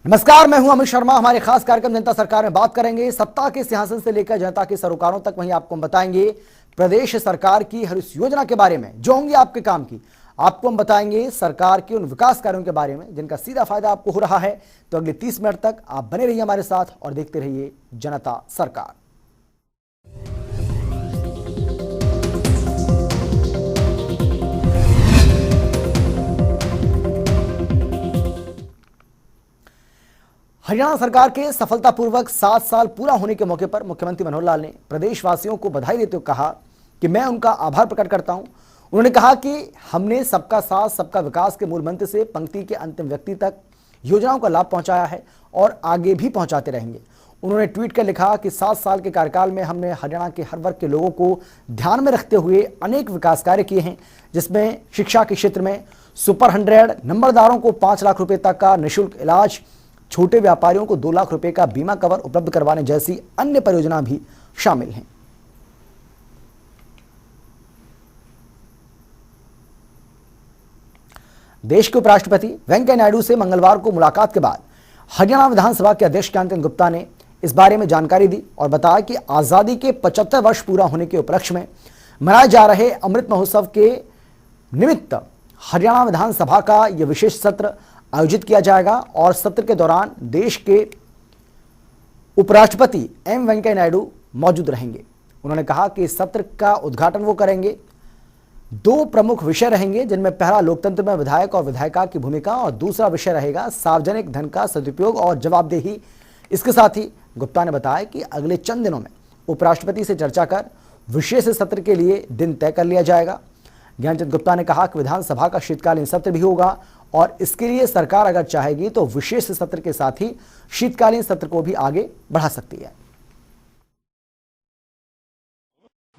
नमस्कार, मैं हूं अमित शर्मा। हमारे खास कार्यक्रम जनता सरकार में बात करेंगे सत्ता के सिंहासन से लेकर जनता के सरोकारों तक। वहीं आपको हम बताएंगे प्रदेश सरकार की हर उस योजना के बारे में जो होंगी आपके काम की। आपको हम बताएंगे सरकार के उन विकास कार्यों के बारे में जिनका सीधा फायदा आपको हो रहा है। तो अगले 30 मिनट तक आप बने रहिए हमारे साथ और देखते रहिए जनता सरकार। हरियाणा सरकार के सफलतापूर्वक 7 साल पूरा होने के मौके पर मुख्यमंत्री मनोहर लाल ने प्रदेशवासियों को बधाई देते हुए कहा कि मैं उनका आभार प्रकट करता हूं। उन्होंने कहा कि हमने सबका साथ सबका विकास के मूल मंत्र से पंक्ति के अंतिम व्यक्ति तक योजनाओं का लाभ पहुंचाया है और आगे भी पहुंचाते रहेंगे। उन्होंने ट्वीट कर लिखा कि 7 साल के कार्यकाल में हमने हरियाणा के हर वर्ग के लोगों को ध्यान में रखते हुए अनेक विकास कार्य किए हैं, जिसमें शिक्षा के क्षेत्र में सुपर 100 नंबरदारों को 5 लाख रुपए तक का निःशुल्क इलाज, छोटे व्यापारियों को 2 लाख रुपए का बीमा कवर उपलब्ध करवाने जैसी अन्य परियोजना भी शामिल हैं। देश के उपराष्ट्रपति वेंकैया नायडू से मंगलवार को मुलाकात के बाद हरियाणा विधानसभा के अध्यक्ष ज्ञानचंद गुप्ता ने इस बारे में जानकारी दी और बताया कि आजादी के 75 वर्ष पूरा होने के उपलक्ष्य में मनाए जा रहे अमृत महोत्सव के निमित्त हरियाणा विधानसभा का यह विशेष सत्र आयोजित किया जाएगा और सत्र के दौरान देश के उपराष्ट्रपति एम वेंकैया नायडू मौजूद रहेंगे। उन्होंने कहा कि इस सत्र का उद्घाटन वो करेंगे। 2 प्रमुख विषय रहेंगे, जिनमें पहला लोकतंत्र में विधायक और विधायिका की भूमिका और दूसरा विषय रहेगा सार्वजनिक धन का सदुपयोग और जवाबदेही। इसके साथ ही गुप्ता ने बताया कि अगले चंद दिनों में उपराष्ट्रपति से चर्चा कर विशेष सत्र के लिए दिन तय कर लिया जाएगा। ज्ञानचंद गुप्ता ने कहा कि विधानसभा का शीतकालीन सत्र भी होगा और इसके लिए सरकार अगर चाहेगी तो विशेष सत्र के साथ ही शीतकालीन सत्र को भी आगे बढ़ा सकती है।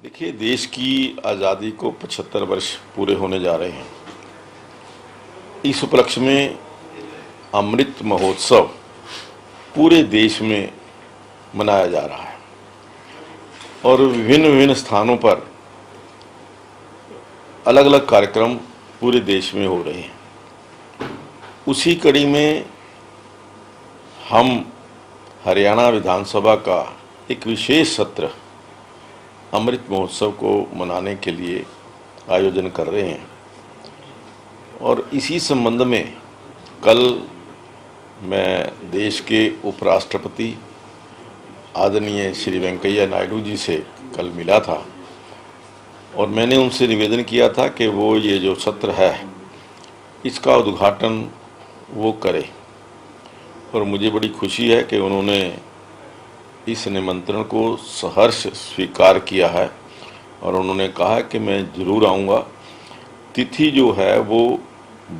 देखिए, देश की आज़ादी को 75 वर्ष पूरे होने जा रहे हैं। इस उपलक्ष्य में अमृत महोत्सव पूरे देश में मनाया जा रहा है और विभिन्न स्थानों पर अलग अलग कार्यक्रम पूरे देश में हो रहे हैं। उसी कड़ी में हम हरियाणा विधानसभा का एक विशेष सत्र अमृत महोत्सव को मनाने के लिए आयोजन कर रहे हैं और इसी संबंध में कल मैं देश के उपराष्ट्रपति आदरणीय श्री वेंकैया नायडू जी से कल मिला था और मैंने उनसे निवेदन किया था कि वो ये जो सत्र है इसका उद्घाटन वो करे और मुझे बड़ी खुशी है कि उन्होंने इस निमंत्रण को सहर्ष स्वीकार किया है और उन्होंने कहा कि मैं ज़रूर आऊँगा। तिथि जो है वो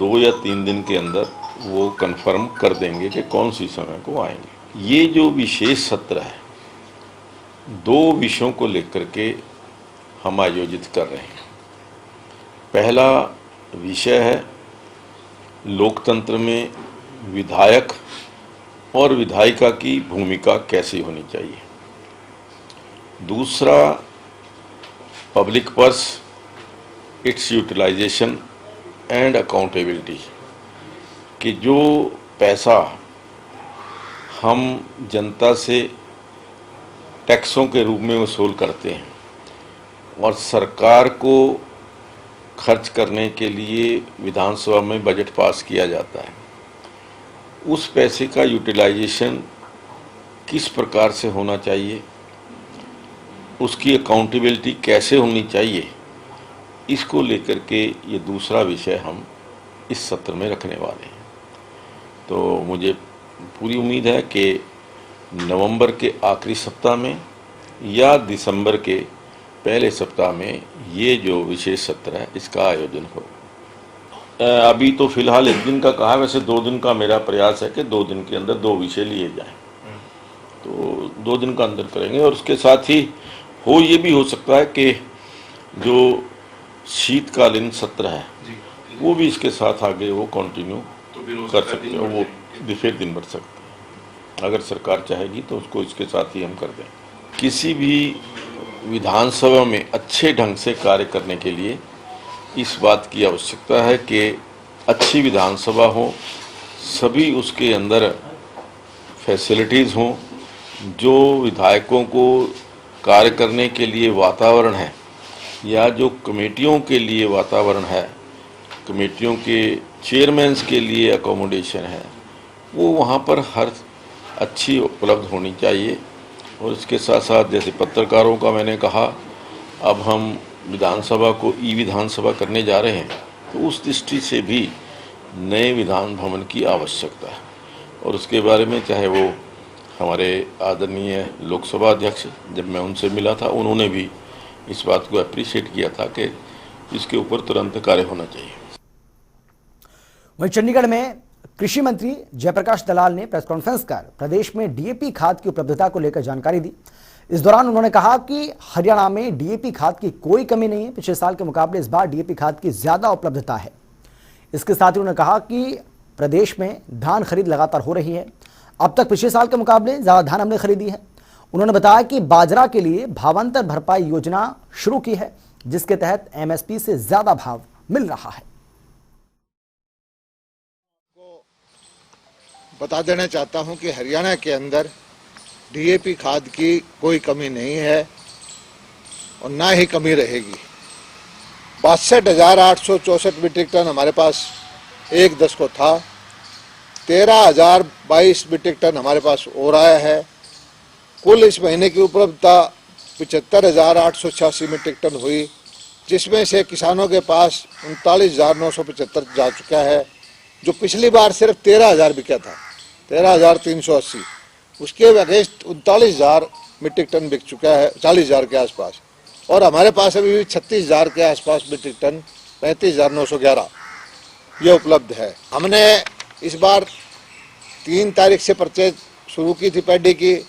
2 या 3 दिन के अंदर वो कंफर्म कर देंगे कि कौन सी समय को आएंगे। ये जो विशेष सत्र है 2 विषयों को लेकर के हम आयोजित कर रहे हैं। पहला विषय है लोकतंत्र में विधायक और विधायिका की भूमिका कैसी होनी चाहिए। दूसरा public purse, its utilisation and accountability, कि जो पैसा हम जनता से टैक्सों के रूप में वसूल करते हैं और सरकार को खर्च करने के लिए विधानसभा में बजट पास किया जाता है, उस पैसे का यूटिलाइजेशन किस प्रकार से होना चाहिए, उसकी अकाउंटेबिलिटी कैसे होनी चाहिए, इसको लेकर के ये दूसरा विषय हम इस सत्र में रखने वाले हैं। तो मुझे पूरी उम्मीद है कि नवंबर के आखिरी सप्ताह में या दिसंबर के पहले सप्ताह में ये जो विशेष सत्र है इसका आयोजन हो। अभी तो फिलहाल 1 दिन का कहा, वैसे 2 दिन का मेरा प्रयास है कि 2 दिन के अंदर 2 विषय लिए जाएं, तो 2 दिन का अंदर करेंगे। और उसके साथ ही ये भी हो सकता है कि जो शीतकालीन सत्र है वो भी इसके साथ आगे वो कंटिन्यू कर सकते हैं, वो फिर दिन बढ़ सकते हैं। अगर सरकार चाहेगी तो उसको इसके साथ ही हम कर दें। किसी भी विधानसभा में अच्छे ढंग से कार्य करने के लिए इस बात की आवश्यकता है कि अच्छी विधानसभा हो, सभी उसके अंदर फैसिलिटीज़ हों, जो विधायकों को कार्य करने के लिए वातावरण है या जो कमेटियों के लिए वातावरण है, कमेटियों के चेयरमैन्स के लिए अकोमोडेशन है, वो वहाँ पर हर अच्छी उपलब्ध होनी चाहिए। और इसके साथ साथ जैसे पत्रकारों का मैंने कहा, अब हम विधानसभा को ई विधानसभा करने जा रहे हैं, तो उस दृष्टि से भी नए विधान भवन की आवश्यकता है। और उसके बारे में चाहे वो हमारे आदरणीय लोकसभा अध्यक्ष, जब मैं उनसे मिला था, उन्होंने भी इस बात को अप्रिशिएट किया था कि इसके ऊपर तुरंत कार्य होना चाहिए। वहीं चंडीगढ़ में कृषि मंत्री जयप्रकाश दलाल ने प्रेस कॉन्फ्रेंस कर प्रदेश में डीएपी खाद की उपलब्धता को लेकर जानकारी दी। इस दौरान उन्होंने कहा कि हरियाणा में डीएपी खाद की कोई कमी नहीं है, पिछले साल के मुकाबले इस बार डीएपी खाद की ज्यादा उपलब्धता है। इसके साथ ही उन्होंने कहा कि प्रदेश में धान खरीद लगातार हो रही है, अब तक पिछले साल के मुकाबले ज्यादा धान हमने खरीदी है। उन्होंने बताया कि बाजरा के लिए भावांतर भरपाई योजना शुरू की है, जिसके तहत एमएसपी से ज्यादा भाव मिल रहा है। बता देना चाहता हूं कि हरियाणा के अंदर डीएपी खाद की कोई कमी नहीं है और ना ही कमी रहेगी। 62,864 मीट्रिक टन हमारे पास 1/10 को था, 13,022 मीट्रिक टन हमारे पास हो रहा है। कुल इस महीने की उपलब्धता 75,886 मीट्रिक टन हुई, जिसमें से किसानों के पास 39,975 जा चुका है, जो पिछली बार सिर्फ 13,000 बिका था, 13,380। उसके अगेंस्ट 39,000 मीट्रिक टन बिक चुका है, 40,000 के आसपास। और हमारे पास अभी भी 36,000 के आसपास मीट्रिक टन, 35,911 ये उपलब्ध है। हमने इस बार 3 तारीख से परचेज शुरू की थी पैडी की।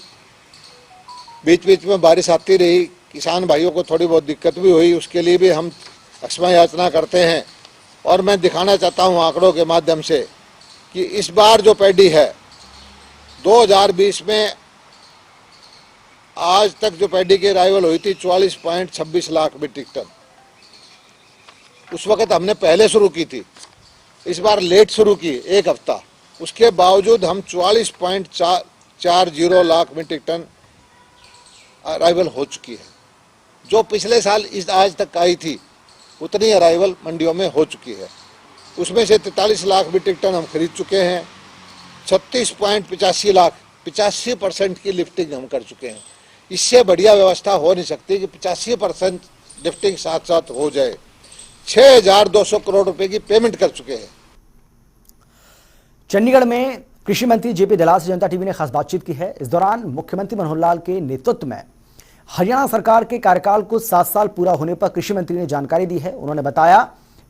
बीच बीच में बारिश आती रही, किसान भाइयों को थोड़ी बहुत दिक्कत भी हुई, उसके लिए भी हम क्षमा याचना करते हैं। और मैं दिखाना चाहता हूं आंकड़ों के माध्यम से कि इस बार जो पैडी है 2020 में आज तक जो पैडी की अराइवल हुई थी 44.26 लाख मीट्रिक टन, उस वक्त हमने पहले शुरू की थी, इस बार लेट शुरू की 1 हफ्ता। उसके बावजूद हम 44.40 लाख मीट्रिक टन अराइवल हो चुकी है। जो पिछले साल इस आज तक आई थी उतनी अराइवल मंडियों में हो चुकी है। उसमें से 43 लाख मीट्रिक टन हम खरीद चुके हैं। 36.85 लाख, 85% की लिफ्टिंग हम कर चुके हैं। इससे बढ़िया व्यवस्था हो नहीं सकती कि 85% लिफ्टिंग साथ साथ हो जाए। 6,200 करोड़ रुपए की पेमेंट कर चुके हैं। चंडीगढ़ में कृषि मंत्री जेपी दलाल से जनता टीवी ने खास बातचीत की है। इस दौरान मुख्यमंत्री मनोहर लाल के नेतृत्व में हरियाणा सरकार के कार्यकाल को 7 साल पूरा होने पर कृषि मंत्री ने जानकारी दी है। उन्होंने बताया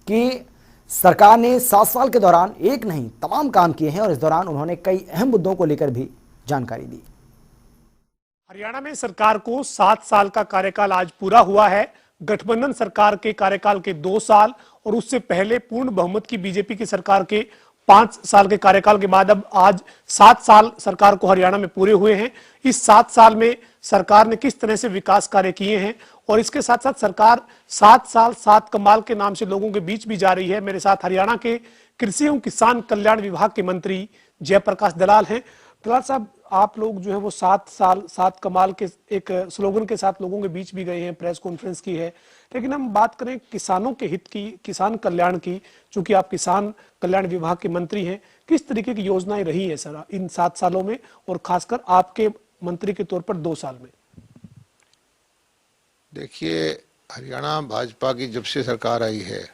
कि सरकार ने 7 साल के दौरान एक नहीं तमाम काम किए हैं और इस दौरान उन्होंने कई अहम मुद्दों को लेकर भी जानकारी दी। हरियाणा में सरकार को 7 साल का कार्यकाल आज पूरा हुआ है। गठबंधन सरकार के कार्यकाल के 2 साल और उससे पहले पूर्ण बहुमत की बीजेपी की सरकार के 5 साल के कार्यकाल के बाद अब आज 7 साल सरकार को हरियाणा में पूरे हुए हैं। इस 7 साल में सरकार ने किस तरह से विकास कार्य किए हैं और इसके साथ साथ सरकार 7 साल 7 कमाल के नाम से लोगों के बीच भी जा रही है। मेरे साथ हरियाणा के कृषि एवं किसान कल्याण विभाग के मंत्री जयप्रकाश दलाल हैं। दलाल साहब, आप लोग जो है वो 7 साल 7 कमाल के एक स्लोगन के साथ लोगों के बीच भी गए हैं, प्रेस कॉन्फ्रेंस की है, लेकिन हम बात करें किसानों के हित की, किसान कल्याण की, चूंकि आप किसान कल्याण विभाग के मंत्री हैं, किस तरीके की योजनाएं रही है सर इन 7 सालों में और खासकर आपके मंत्री के तौर पर 2 साल में? देखिए, हरियाणा भाजपा की जब से सरकार आई है,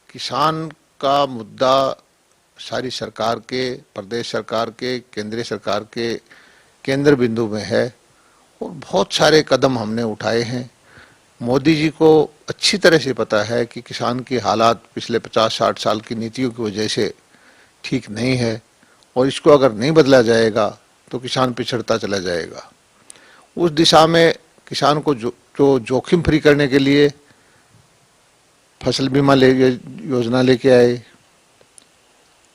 किसान का मुद्दा सारी सरकार के, प्रदेश सरकार के, केंद्रीय सरकार के केंद्र बिंदु में है और बहुत सारे कदम हमने उठाए हैं। मोदी जी को अच्छी तरह से पता है कि किसान की हालात पिछले 50-60 साल की नीतियों की वजह से ठीक नहीं है और इसको अगर नहीं बदला जाएगा तो किसान पिछड़ता चला जाएगा। उस दिशा में किसान को जो जोखिम फ्री करने के लिए फसल बीमा योजना लेके आए,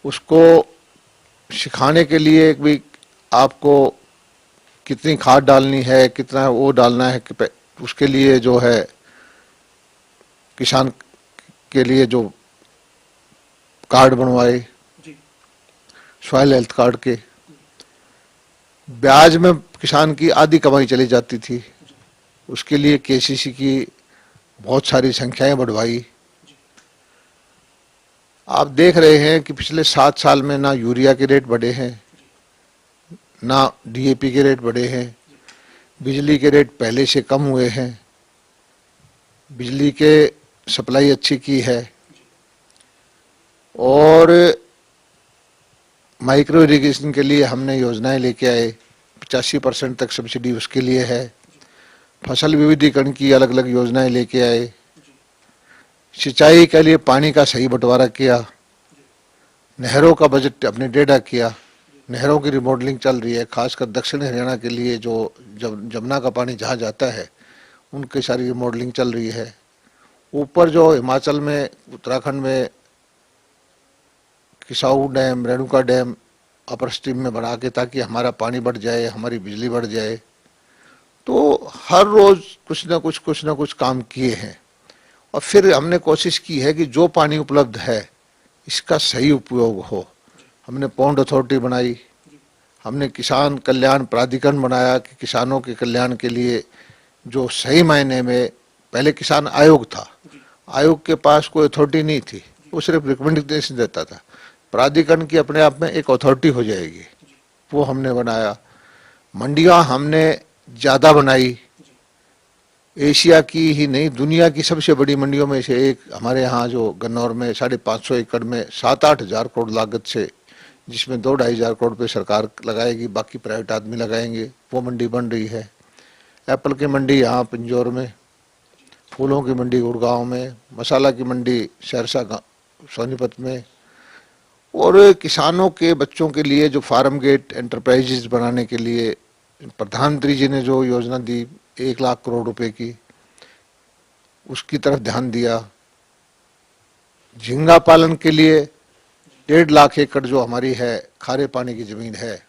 उसको सिखाने के लिए भी आपको कितनी खाद डालनी है, कितना वो डालना है, उसके लिए जो है किसान के लिए जो कार्ड बनवाए। सॉइल हेल्थ कार्ड के। ब्याज में किसान की आधी कमाई चली जाती थी, उसके लिए केसीसी की बहुत सारी संख्याएं बढ़वाई। आप देख रहे हैं कि पिछले 7 साल में ना यूरिया के रेट बढ़े हैं, ना डीएपी के रेट बढ़े हैं, बिजली के रेट पहले से कम हुए हैं, बिजली के सप्लाई अच्छी की है, और माइक्रो इरिगेशन के लिए हमने योजनाएं लेके आए, 85% तक सब्सिडी उसके लिए है। फसल विविधीकरण की अलग अलग योजनाएं लेके आए, सिंचाई के लिए पानी का सही बंटवारा किया, नहरों का बजट अपने टेढ़ा किया, नहरों की रिमॉडलिंग चल रही है, खासकर दक्षिण हरियाणा के लिए जो जमुना का पानी जहाँ जाता है उनकी सारी रिमॉडलिंग चल रही है। ऊपर जो हिमाचल में, उत्तराखंड में किसाऊ डैम, रेणुका डैम अपर स्ट्रीम में बना के, ताकि हमारा पानी बढ़ जाए, हमारी बिजली बढ़ जाए। तो हर रोज कुछ ना कुछ काम किए हैं। और फिर हमने कोशिश की है कि जो पानी उपलब्ध है इसका सही उपयोग हो। हमने पौंड अथॉरिटी बनाई, हमने किसान कल्याण प्राधिकरण बनाया कि किसानों के कल्याण के लिए जो सही मायने में, पहले किसान आयोग था, आयोग के पास कोई अथॉरिटी नहीं थी, वो सिर्फ रिकमेंडेशन देता था। प्राधिकरण की अपने आप में एक अथॉरिटी हो जाएगी, वो हमने बनाया। मंडियां हमने ज़्यादा बनाई, एशिया की ही नहीं दुनिया की सबसे बड़ी मंडियों में से एक हमारे यहाँ जो गन्नौर में 550 एकड़ में 7-8 हज़ार करोड़ लागत से, जिसमें 2-2.5 हज़ार करोड़ रुपये सरकार लगाएगी, बाकी प्राइवेट आदमी लगाएंगे, वो मंडी बन रही है। एप्पल की मंडी यहाँ पिंजौर में, फूलों की मंडी गुड़गांव में, मसाला की मंडी सहरसा सोनीपत में, और किसानों के बच्चों के लिए जो फार्म गेट एंटरप्राइजेज बनाने के लिए प्रधानमंत्री जी ने जो योजना दी 1 लाख करोड़ रुपए की, उसकी तरफ ध्यान दिया। झींगा पालन के लिए 1.5 लाख एकड़ जो हमारी है खारे पानी की जमीन है,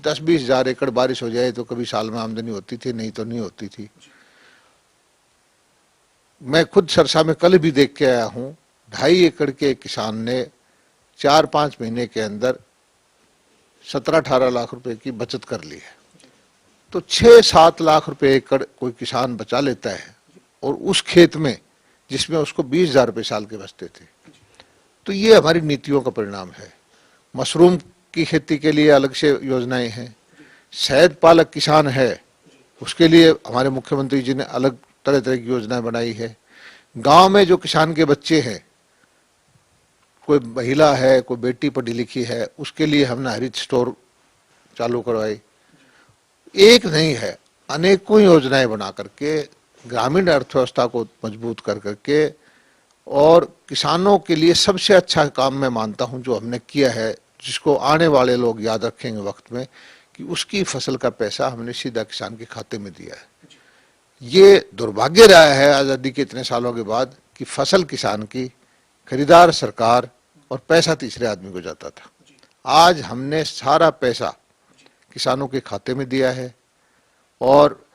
10-20 हज़ार एकड़ बारिश हो जाए तो कभी साल में आमदनी होती थी, नहीं तो नहीं होती थी। मैं खुद सरसा में कल भी देख के आया हूँ, 2.5 एकड़ के किसान ने 4-5 महीने के अंदर 17-18 लाख रुपए की बचत कर ली है। तो 6-7 लाख रुपए एकड़ कोई किसान बचा लेता है, और उस खेत में जिसमें उसको 20,000 रुपये साल के बचते थे। तो ये हमारी नीतियों का परिणाम है। मशरूम की खेती के लिए अलग से योजनाएं हैं, शहद पालक किसान है उसके लिए हमारे मुख्यमंत्री जी ने अलग तरह तरह की योजनाएं बनाई है। गांव में जो किसान के बच्चे हैं, कोई महिला है, कोई बेटी पढ़ी लिखी है, उसके लिए हमने हरित स्टोर चालू करवाई। एक नहीं है, अनेकों योजनाएं बना करके ग्रामीण अर्थव्यवस्था को मजबूत कर करके, और किसानों के लिए सबसे अच्छा काम मैं मानता हूं जो हमने किया है, जिसको आने वाले लोग याद रखेंगे वक्त में, कि उसकी फसल का पैसा हमने सीधा किसान के खाते में दिया है। ये दुर्भाग्य रहा है आज़ादी के इतने सालों के बाद कि फसल किसान की, खरीदार सरकार, और पैसा तीसरे आदमी को जाता था। आज हमने सारा पैसा किसानों के खाते में दिया है, और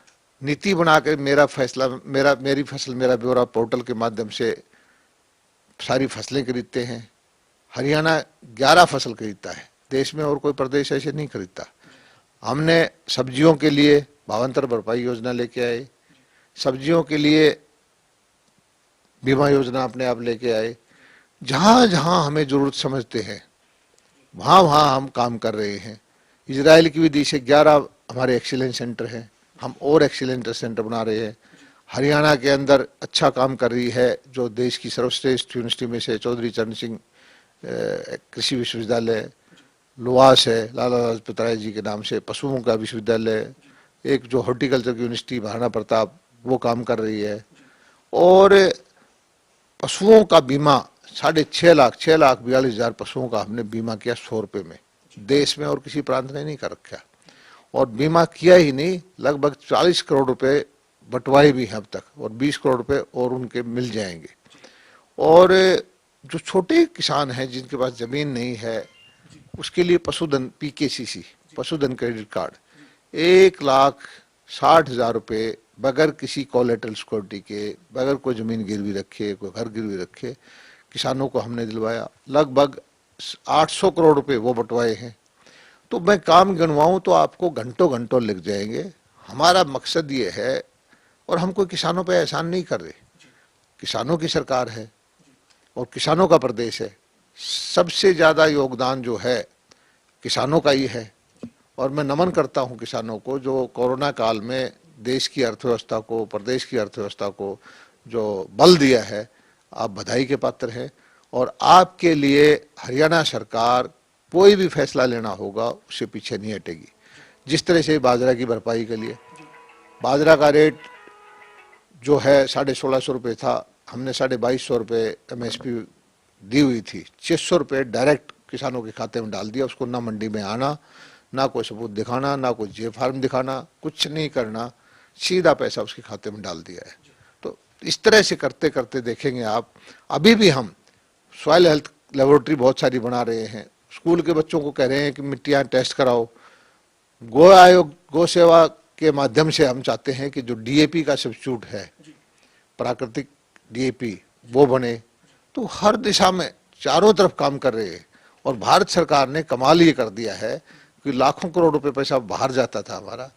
नीति बना के मेरी फसल मेरा ब्यौरा पोर्टल के माध्यम से सारी फसलें खरीदते हैं। हरियाणा 11 फसल खरीदता है, देश में और कोई प्रदेश ऐसे नहीं खरीदता। हमने सब्जियों के लिए भावांतर भरपाई योजना लेके आए, सब्जियों के लिए बीमा योजना अपने आप लेके आए। जहाँ जहाँ हमें जरूरत समझते हैं वहाँ वहाँ हम काम कर रहे हैं। इजराइल की विधि से 11 हमारे एक्सीलेंस सेंटर हैं, हम और एक्सीलेंस सेंटर बना रहे हैं। हरियाणा के अंदर अच्छा काम कर रही है जो देश की सर्वश्रेष्ठ यूनिवर्सिटी में से चौधरी चरण सिंह कृषि विश्वविद्यालय, लुवास है लाला लाजपत राय जी के नाम से, पशुओं का विश्वविद्यालय, एक जो हॉर्टिकल्चर की यूनिवर्सिटी महाराणा प्रताप, वो काम कर रही है। और पशुओं का बीमा 6,42,000 पशुओं का हमने बीमा किया 100 रुपये में। देश में और किसी प्रांत ने नहीं कर रखा। और बीमा किया ही नहीं, लगभग 40 करोड़ रुपए बंटवाए भी हैं अब तक, और 20 करोड़ रुपए और उनके मिल जाएंगे। और जो छोटे किसान हैं जिनके पास जमीन नहीं है, उसके लिए पशुधन PKCC पशुधन क्रेडिट कार्ड 1,60,000 रुपये बगैर किसी कोलेटरल सिक्योरिटी के, बगैर कोई जमीन गिरवी रखे, कोई घर गिरवी रखे, किसानों को हमने दिलवाया। लगभग 800 करोड़ रुपए वो बंटवाए हैं तो मैं काम गिनवाऊं तो आपको घंटों घंटों लिख जाएंगे। हमारा मकसद ये है, और हम कोई किसानों पे एहसान नहीं कर रहे, किसानों की सरकार है और किसानों का प्रदेश है, सबसे ज्यादा योगदान जो है किसानों का ही है। और मैं नमन करता हूं किसानों को जो कोरोना काल में देश की अर्थव्यवस्था को, प्रदेश की अर्थव्यवस्था को जो बल दिया है, आप बधाई के पात्र हैं। और आपके लिए हरियाणा सरकार कोई भी फैसला लेना होगा उससे पीछे नहीं हटेगी। जिस तरह से बाजरा की भरपाई के लिए, बाजरा का रेट जो है 1650 रुपये था, हमने 2250 रुपये MSP दी हुई थी, 600 रुपये डायरेक्ट किसानों के खाते में डाल दिया। उसको ना मंडी में आना, ना कोई सबूत दिखाना, ना कोई जे फार्म दिखाना, कुछ नहीं करना, सीधा पैसा उसके खाते में डाल दिया है। तो इस तरह से करते करते देखेंगे आप, अभी भी हम सॉइल हेल्थ लेबोरेटरी बहुत सारी बना रहे हैं, स्कूल के बच्चों को कह रहे हैं कि मिट्टियाँ टेस्ट कराओ। गो आयोग, गो सेवा के माध्यम से हम चाहते हैं कि जो DAP का सब्स्टिट्यूट है, प्राकृतिक DAP, वो बने। तो हर दिशा में चारों तरफ काम कर रहे हैं। और भारत सरकार ने कमाल ये कर दिया है कि लाखों करोड़ रुपए पैसा बाहर जाता था हमारा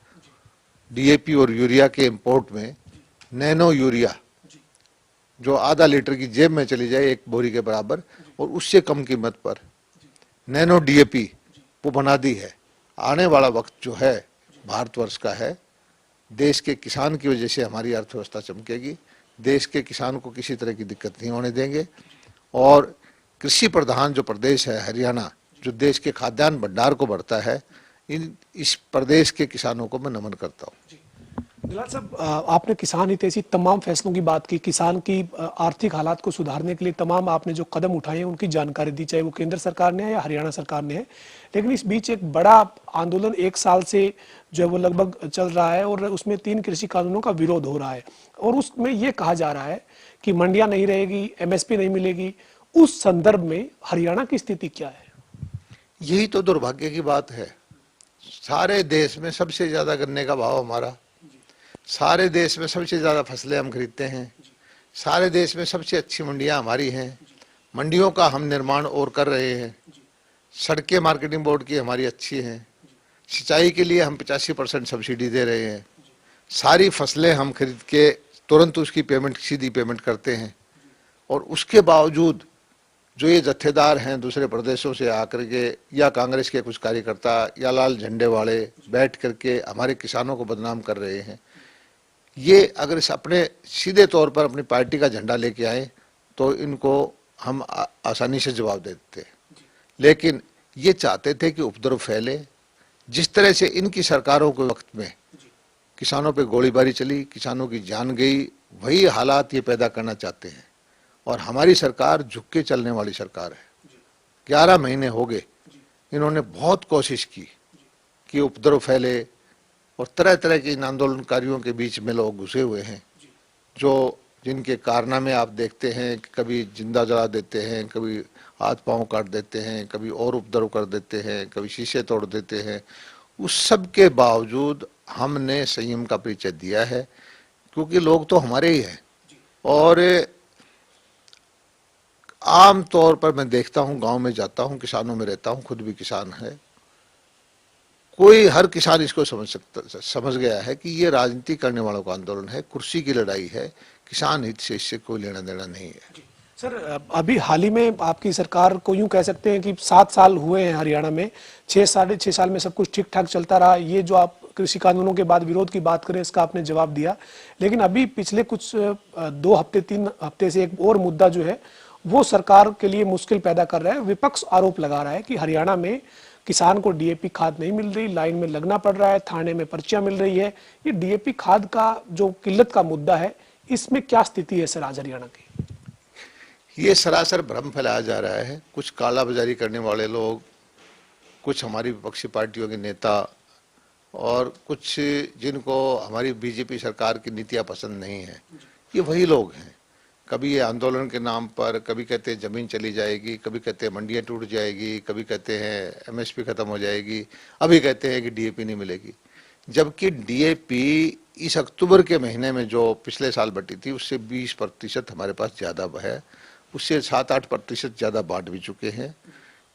DAP और यूरिया के इंपोर्ट में, नैनो यूरिया जो आधा लीटर की जेब में चली जाए, एक बोरी के बराबर, और उससे कम कीमत पर नैनो DAP वो बना दी है। आने वाला वक्त जो है भारतवर्ष का है, देश के किसान की वजह से हमारी अर्थव्यवस्था चमकेगी, देश के किसान को किसी तरह की दिक्कत नहीं होने देंगे। और कृषि प्रधान जो प्रदेश है हरियाणा, जो देश के खाद्यान्न भंडार को बढ़ता है, इस प्रदेश के किसानों को मैं नमन करता हूँ। दुलाल साहब, आपने किसान हितैषी तमाम फैसलों की बात की, किसान की आर्थिक हालात को सुधारने के लिए तमाम आपने जो कदम उठाए हैं उनकी जानकारी दी, चाहे वो केंद्र सरकार ने है या हरियाणा सरकार ने है। लेकिन इस बीच एक बड़ा आंदोलन 1 साल से जो है वो लगभग चल रहा है और उसमें 3 कृषि कानूनों का विरोध हो रहा है और उसमें ये कहा जा रहा है कि मंडियां नहीं रहेगी, MSP नहीं मिलेगी। उस संदर्भ में हरियाणा की स्थिति क्या है? यही तो दुर्भाग्य की बात है। सारे देश में सबसे ज्यादा गन्ने का भाव हमारा, सारे देश में सबसे ज्यादा फसलें हम खरीदते हैं, सारे देश में सबसे अच्छी मंडियां हमारी हैं, मंडियों का हम निर्माण और कर रहे हैं, सड़कें मार्केटिंग बोर्ड की हमारी अच्छी हैं, सिंचाई के लिए हम 85% सब्सिडी दे रहे हैं, सारी फसलें हम खरीद के तुरंत उसकी पेमेंट, सीधी पेमेंट करते हैं। और उसके बावजूद जो ये जत्थेदार हैं दूसरे प्रदेशों से आकर के, या कांग्रेस के कुछ कार्यकर्ता या लाल झंडे वाले बैठ करके हमारे किसानों को बदनाम कर रहे हैं, ये अगर इस अपने सीधे तौर पर अपनी पार्टी का झंडा लेके आए तो इनको हम आसानी से जवाब दे देते। लेकिन ये चाहते थे कि उपद्रव फैले। जिस तरह से इनकी सरकारों के वक्त में किसानों पे गोलीबारी चली, किसानों की जान गई, वही हालात ये पैदा करना चाहते हैं। और हमारी सरकार झुक के चलने वाली सरकार है। 11 महीने हो गए, इन्होंने बहुत कोशिश की कि उपद्रव फैले और तरह तरह के इन आंदोलनकारियों के बीच में लोग घुसे हुए हैं, जो जिनके कारनामे आप देखते हैं कि कभी जिंदा जला देते हैं, कभी हाथ पांव काट देते हैं, कभी और उपद्रव कर देते हैं, कभी शीशे तोड़ देते हैं। उस सब के बावजूद हमने संयम का परिचय दिया है, क्योंकि लोग तो हमारे ही हैं। और आम तौर पर मैं देखता हूँ, गांव में जाता हूँ, किसानों में रहता हूँ, खुद भी किसान है, कोई हर किसान इसको समझ गया है कि ये राजनीति करने वालों का आंदोलन है, कुर्सी की लड़ाई है, किसान हित से इससे कोई लेना देना नहीं है। सर, अभी हाल ही में आपकी सरकार को यूं कह सकते हैं कि 7 साल हुए हैं हरियाणा में, 6-6.5 साल में सब कुछ ठीक ठाक चलता रहा। ये जो आप कृषि कानूनों के बाद विरोध की बात करें, इसका आपने जवाब दिया। लेकिन अभी पिछले कुछ 2 हफ्ते 3 हफ्ते से एक और मुद्दा जो है वो सरकार के लिए मुश्किल पैदा कर रहा है। विपक्ष आरोप लगा रहा है कि हरियाणा में किसान को DAP खाद नहीं मिल रही, लाइन में लगना पड़ रहा है, थाने में पर्चियां मिल रही है। ये DAP खाद का जो किल्लत का मुद्दा है, इसमें क्या स्थिति है सर आज हरियाणा की? ये सरासर भ्रम फैलाया जा रहा है। कुछ कालाबाजारी करने वाले लोग, कुछ हमारी विपक्षी पार्टियों के नेता और कुछ जिनको हमारी BJP सरकार की नीतियां पसंद नहीं है, ये वही लोग हैं। कभी ये आंदोलन के नाम पर, कभी कहते हैं जमीन चली जाएगी, कभी कहते हैं मंडियां टूट जाएगी, कभी कहते हैं MSP खत्म हो जाएगी, अभी कहते हैं कि DAP नहीं मिलेगी। जबकि DAP इस अक्टूबर के महीने में जो पिछले साल बटी थी, उससे 20% हमारे पास ज़्यादा है, उससे 7-8% ज़्यादा बांट भी चुके हैं।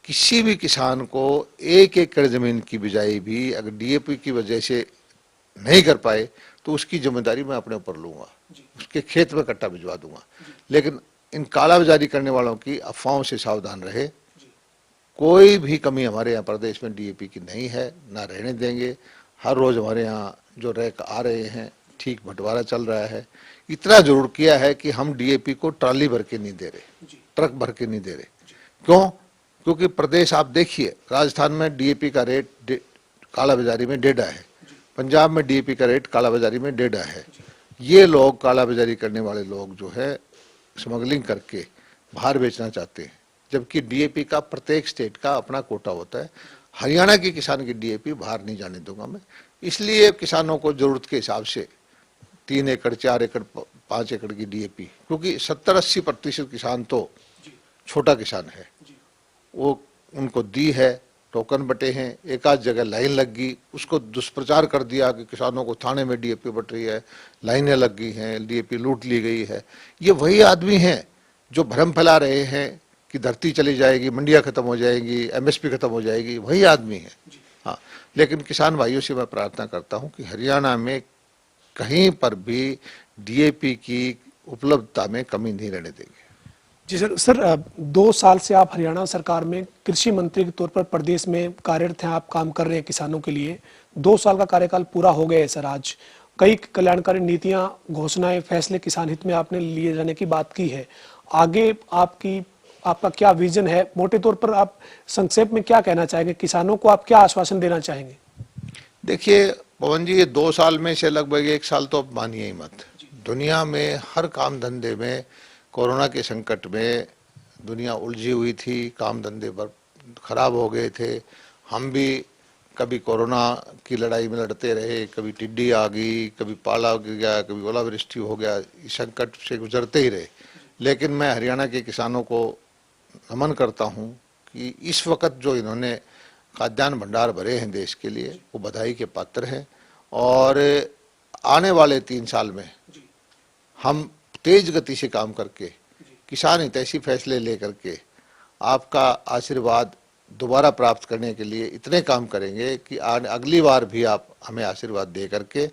किसी भी किसान को 1 एकड़ जमीन की बिजाई भी अगर डीएपी की वजह से नहीं कर पाए तो उसकी जिम्मेदारी मैं अपने ऊपर लूंगा, उसके खेत में कट्टा भिजवा दूंगा। लेकिन इन कालाबाजारी करने वालों की अफवाहों से सावधान रहे। कोई भी कमी हमारे यहाँ प्रदेश में डीएपी की नहीं है, ना रहने देंगे। हर रोज हमारे यहाँ जो रैक आ रहे हैं ठीक बंटवारा चल रहा है। इतना जरूर किया है कि हम डीएपी को ट्राली भर के नहीं दे रहे, ट्रक भर के नहीं दे रहे। क्यों? क्योंकि प्रदेश आप देखिए, राजस्थान में डीएपी का रेट कालाबाजारी में डेढ़ा है, पंजाब में डीएपी का रेट कालाबाजारी में डेढ़ा है। ये लोग कालाबाजारी करने वाले लोग जो है स्मगलिंग करके बाहर बेचना चाहते हैं, जबकि डीएपी का प्रत्येक स्टेट का अपना कोटा होता है। हरियाणा के किसान की डीएपी बाहर नहीं जाने दूंगा मैं। इसलिए किसानों को जरूरत के हिसाब से 3 एकड़ 4 एकड़ 5 एकड़ की डीएपी, क्योंकि 70-80% किसान तो छोटा किसान है, वो उनको दी है, टोकन बटे हैं। एक आध जगह लाइन लग गई, उसको दुष्प्रचार कर दिया कि किसानों को थाने में डीएपी बट रही है, लाइनें लग गई हैं, डीएपी लूट ली गई है। ये वही आदमी हैं जो भ्रम फैला रहे हैं कि धरती चली जाएगी, मंडियां खत्म हो जाएगी, एमएसपी खत्म हो जाएगी, वही आदमी है। हाँ, लेकिन किसान भाइयों से मैं प्रार्थना करता हूं कि हरियाणा में कहीं पर भी डीएपी की उपलब्धता में कमी नहीं रहने देंगे। जी सर, 2 साल से आप हरियाणा सरकार में कृषि मंत्री के तौर पर प्रदेश में कार्यरत हैं, आप काम कर रहे हैं किसानों के लिए। 2 साल का कार्यकाल पूरा हो गया है सर। आज कई कल्याणकारी नीतियां, घोषणाएं, फैसले किसान हित में आपने लिए जाने की बात की है। आगे आपका क्या विजन है? मोटे तौर पर आप संक्षेप में क्या कहना चाहेंगे? किसानों को आप क्या आश्वासन देना चाहेंगे? देखिए पवन जी, ये 2 साल में से लगभग 1 साल तो अब मानिए ही मत। दुनिया में हर काम धंधे में कोरोना के संकट में दुनिया उलझी हुई थी, काम धंधे खराब हो गए थे। हम भी कभी कोरोना की लड़ाई में लड़ते रहे, कभी टिड्डी आ गई, कभी पाला गिर गया, कभी ओलावृष्टि हो गया, इस संकट से गुजरते ही रहे। लेकिन मैं हरियाणा के किसानों को नमन करता हूं कि इस वक्त जो इन्होंने खाद्यान्न भंडार भरे हैं देश के लिए, वो बधाई के पात्र हैं। और आने वाले 3 साल में हम तेज गति से काम करके किसान हितैषी फैसले लेकर के आपका आशीर्वाद दोबारा प्राप्त करने के लिए इतने काम करेंगे कि अगली बार भी आप हमें आशीर्वाद दे करके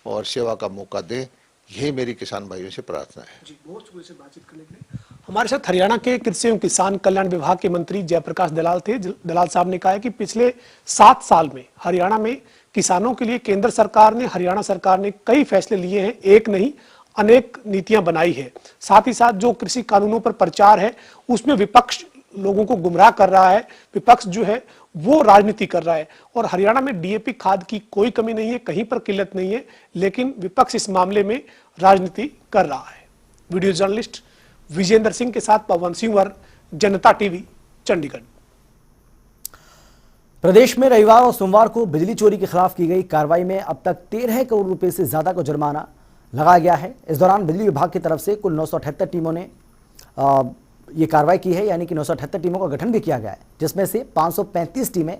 और सेवा का मौका दें। यही मेरी किसान भाइयों से प्रार्थना है। जी, बहुत शुक्रिया से बातचीत करने के लिए। हमारे साथ हरियाणा के कृषि एवं किसान कल्याण विभाग के मंत्री जयप्रकाश दलाल थे। दलाल साहब ने कहा है कि पिछले 7 साल में हरियाणा में किसानों के लिए केंद्र सरकार ने, हरियाणा सरकार ने कई फैसले लिए हैं, एक नहीं अनेक नीतियां बनाई है। साथ ही साथ जो कृषि कानूनों पर प्रचार है उसमें विपक्ष लोगों को गुमराह कर रहा है, विपक्ष जो है वो राजनीति कर रहा है। और हरियाणा में डीएपी खाद की कोई कमी नहीं है, कहीं पर किल्लत नहीं है, लेकिन विपक्ष इस मामले में राजनीति कर रहा है। वीडियो जर्नलिस्ट विजेंद्र सिंह के साथ पवन सिंह, जनता टीवी, चंडीगढ़। प्रदेश में रविवार और सोमवार को बिजली चोरी के खिलाफ की गई कार्रवाई में अब तक 13 करोड़ रुपए से ज्यादा का जुर्माना लगाया गया है। इस दौरान बिजली विभाग की तरफ से कुल 978 टीमों ने ये कार्रवाई की है, यानी कि 978 टीमों का गठन भी किया गया है, जिसमें से 535 टीमें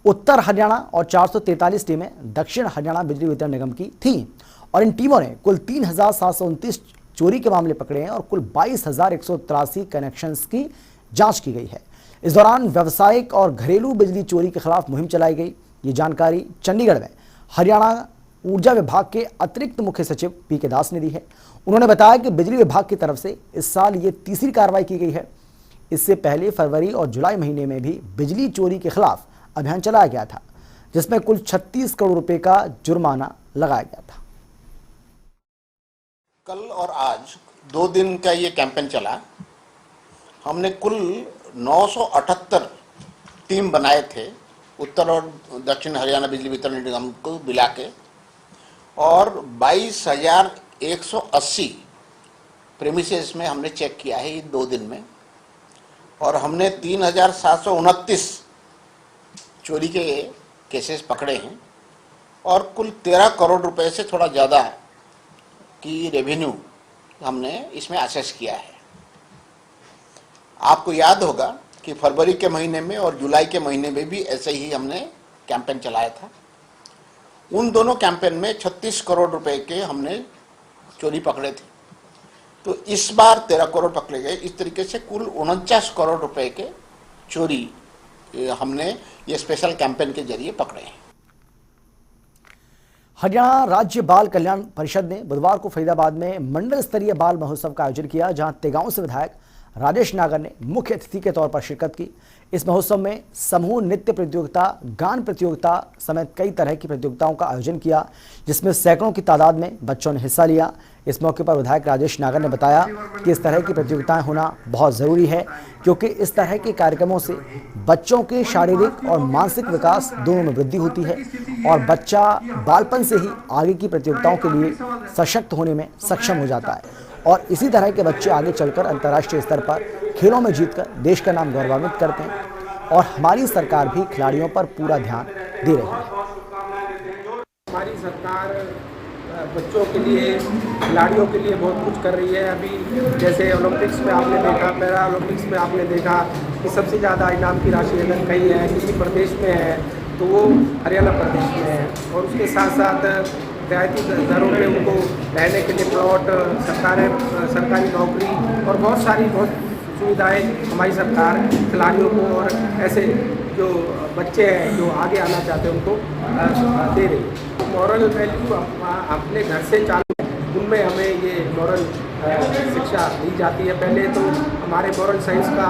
उत्तर हरियाणा और 443 टीमें दक्षिण हरियाणा बिजली वितरण निगम की थीं। और इन टीमों ने कुल 3729 चोरी के मामले पकड़े हैं और कुल 22,183 कनेक्शंस की जांच की गई है। इस दौरान व्यावसायिक और घरेलू बिजली चोरी के खिलाफ मुहिम चलाई गई। ये जानकारी चंडीगढ़ में हरियाणा ऊर्जा विभाग के अतिरिक्त मुख्य सचिव पीके दास ने दी है। उन्होंने बताया कि बिजली विभाग की तरफ से इस साल ये तीसरी कार्रवाई की गई है। इससे पहले फरवरी और जुलाई महीने में भी बिजली चोरी के खिलाफ अभियान चलाया गया था, जिसमें कुल 36 करोड़ रुपए का जुर्माना लगाया गया था। कल और आज 2 दिन का ये कैंपेन चला। हमने कुल 978 टीम बनाए थे उत्तर और दक्षिण हरियाणा बिजली वितरण निगम को मिला के, और 22,180 प्रेमिसेस में हमने चेक किया है ये 2 दिन में। और हमने 3,729 चोरी के केसेस पकड़े हैं और कुल 13 करोड़ रुपए से थोड़ा ज़्यादा की रेवेन्यू हमने इसमें असेस किया है। आपको याद होगा कि फरवरी के महीने में और जुलाई के महीने में भी ऐसे ही हमने कैंपेन चलाया था। उन दोनों कैंपेन में 36 करोड़ रुपए के हमने चोरी पकड़े थे। तो इस बार 13 करोड़ पकड़े गए। इस तरीके से कुल 49 करोड़ रुपए के चोरी हमने ये स्पेशल कैंपेन के जरिए पकड़े हैं। हरियाणा राज्य बाल कल्याण परिषद ने बुधवार को फरीदाबाद में मंडल स्तरीय बाल महोत्सव का आयोजन किया, जहां तेगांव से विधायक राजेश नागर ने मुख्य अतिथि के तौर पर शिरकत की। इस महोत्सव में समूह नृत्य प्रतियोगिता, गान प्रतियोगिता समेत कई तरह की प्रतियोगिताओं का आयोजन किया, जिसमें सैकड़ों की तादाद में बच्चों ने हिस्सा लिया। इस मौके पर विधायक राजेश नागर ने बताया कि इस तरह की प्रतियोगिताएं होना बहुत ज़रूरी है, क्योंकि इस तरह के कार्यक्रमों से बच्चों के शारीरिक और मानसिक विकास दोनों में वृद्धि होती है और बच्चा बालपन से ही आगे की प्रतियोगिताओं के लिए सशक्त होने में सक्षम हो जाता है और इसी तरह के बच्चे आगे चलकर अंतर्राष्ट्रीय स्तर पर खेलों में जीतकर देश का नाम गौरवान्वित करते हैं और हमारी सरकार भी खिलाड़ियों पर पूरा ध्यान दे रही है। हमारी सरकार बच्चों के लिए, खिलाड़ियों के लिए बहुत कुछ कर रही है। अभी जैसे ओलंपिक्स में आपने देखा, पैरा ओलंपिक्स में आपने देखा कि सबसे ज़्यादा इनाम की राशि अगर कहीं है, किसी प्रदेश में है, तो वो हरियाणा प्रदेश में है। और उसके साथ साथ रियायती दरों में उनको रहने के लिए प्लॉट, सरकारी नौकरी और बहुत सुविधाएं हमारी सरकार खिलाड़ियों को और ऐसे जो बच्चे हैं जो आगे आना चाहते हैं उनको दे रही है। मॉरल वैल्यू अपने घर से चालू, उनमें हमें ये मॉरल शिक्षा दी जाती है। पहले तो हमारे मॉरल साइंस का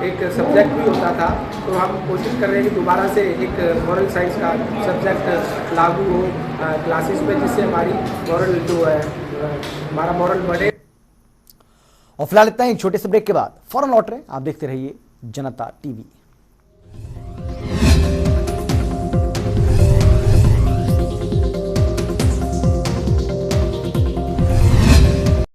एक सब्जेक्ट भी होता था, तो हम कोशिश कर रहे हैं कि दोबारा से एक मॉरल साइंस का सब्जेक्ट लागू हो क्लासेस में, जिससे हमारी मॉरल जो है, हमारा मॉरल बढ़े। और फिलहाल इतना ही, छोटे से ब्रेक के बाद फौरन लौट रहे हैं। आप देखते रहिए जनता टीवी।